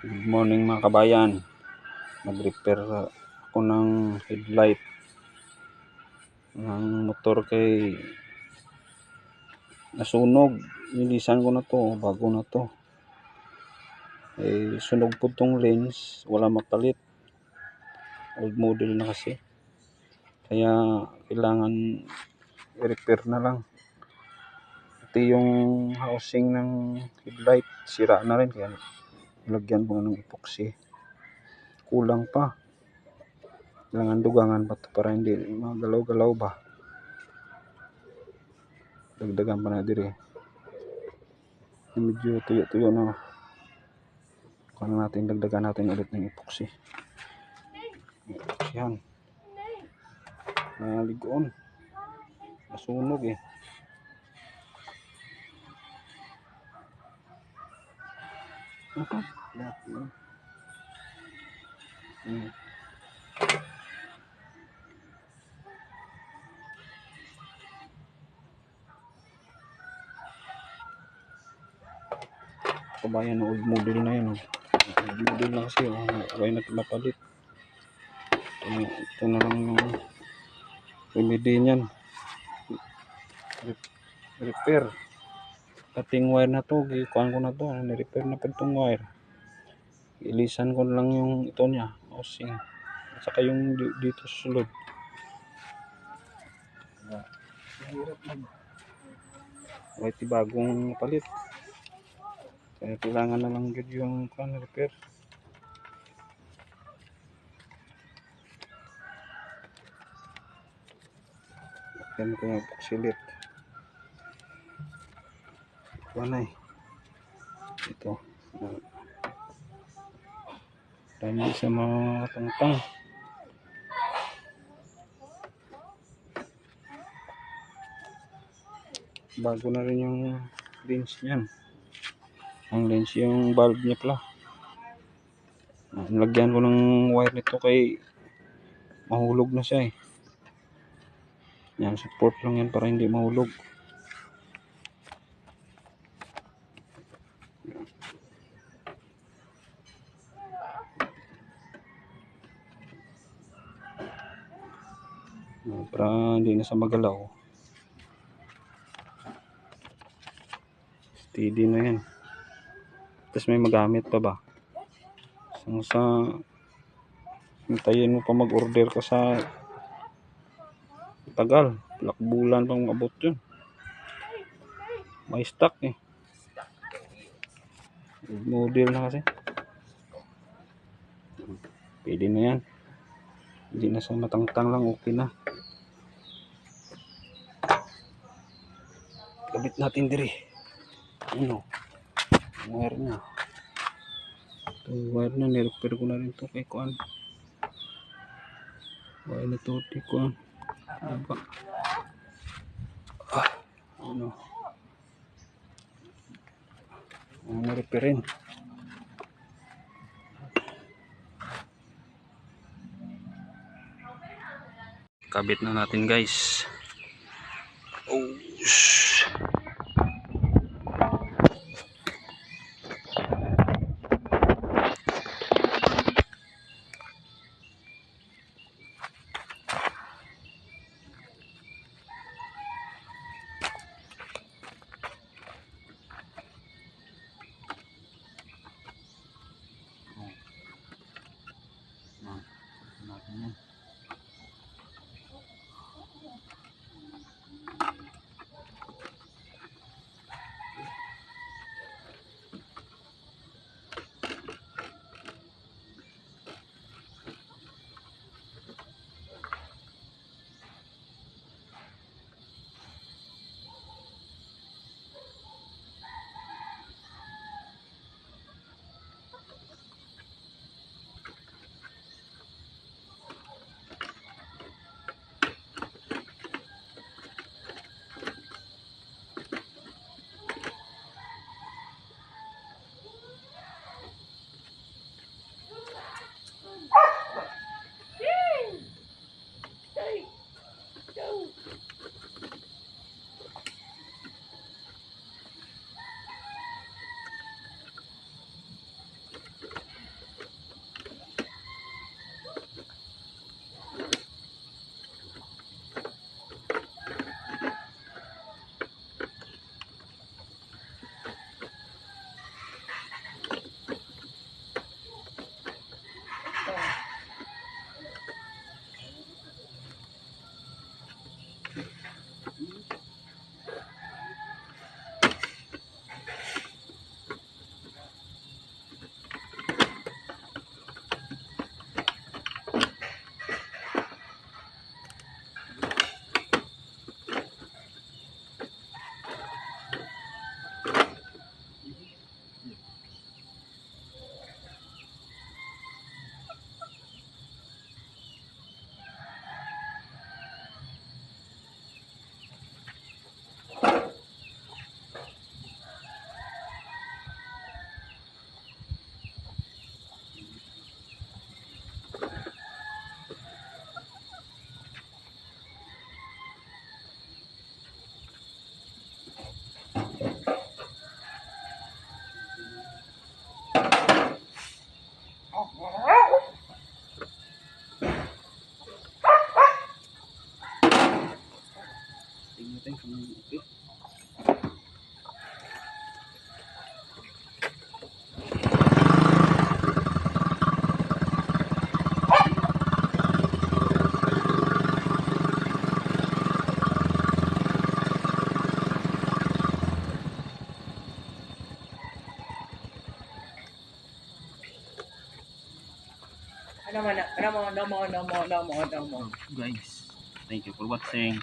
Good morning mga kabayan. Nag-repair ako ng headlight ng motor kay nasunog. Nilisan ko na to, bago na to. Sunog po tong lens, wala mapalit. Old model na kasi. Kaya kailangan i-repair na lang. Ito yung housing ng headlight, sira na rin, kaya lagyan ko na ng epoxy. Kulang pa. Kailangan dugangan pa ito para hindi magalaw-galaw ba. Dagdagan pa na dire. Medyo tuyo-tuyo na. Kung natin dagdagan natin ulit ng epoxy. Yan. Naligoon. Nasunog eh. Kabayan ng old model na yun. Old model na kasi. Kaya na mapalit. Ito na lang yung remedy niyan. Repair. Kating wire na to. Gikuhan ko na to. Nirepair na pa itong wire. Ilisan ko lang yung ito niya. Housing. At saka yung dito sulod. Kahit bagong palit. Kaya kailangan na lang yun yung repair. Yan ko yung epoxylit. Wanay. Ito. Dami sa mga tangtang. Bago na rin yung lens niyan. Ang lens yung bulb niya pala. Nilagyan ko ng wire nito kay mahulog na siya eh. Yan, support lang yan para hindi mahulog. Para hindi na sa magalaw. Steady na yan. Tapos may magamit pa ba? Sa hintayin mo pa mag-order ka sa tagal. Lakbulan pang abot yun. May stock eh. Model na kasi. Pwede na yan. Hindi na sa matangtang lang, okay na. Kabit natin diri. Ano? Wire na. Ito wire na. Nirepair ko na rin ito kay Kuan. Wire na ito kay Kuan. Diba? Ano? Repairin. Kabit na natin guys. Oh. No more. Guys, thank you for watching.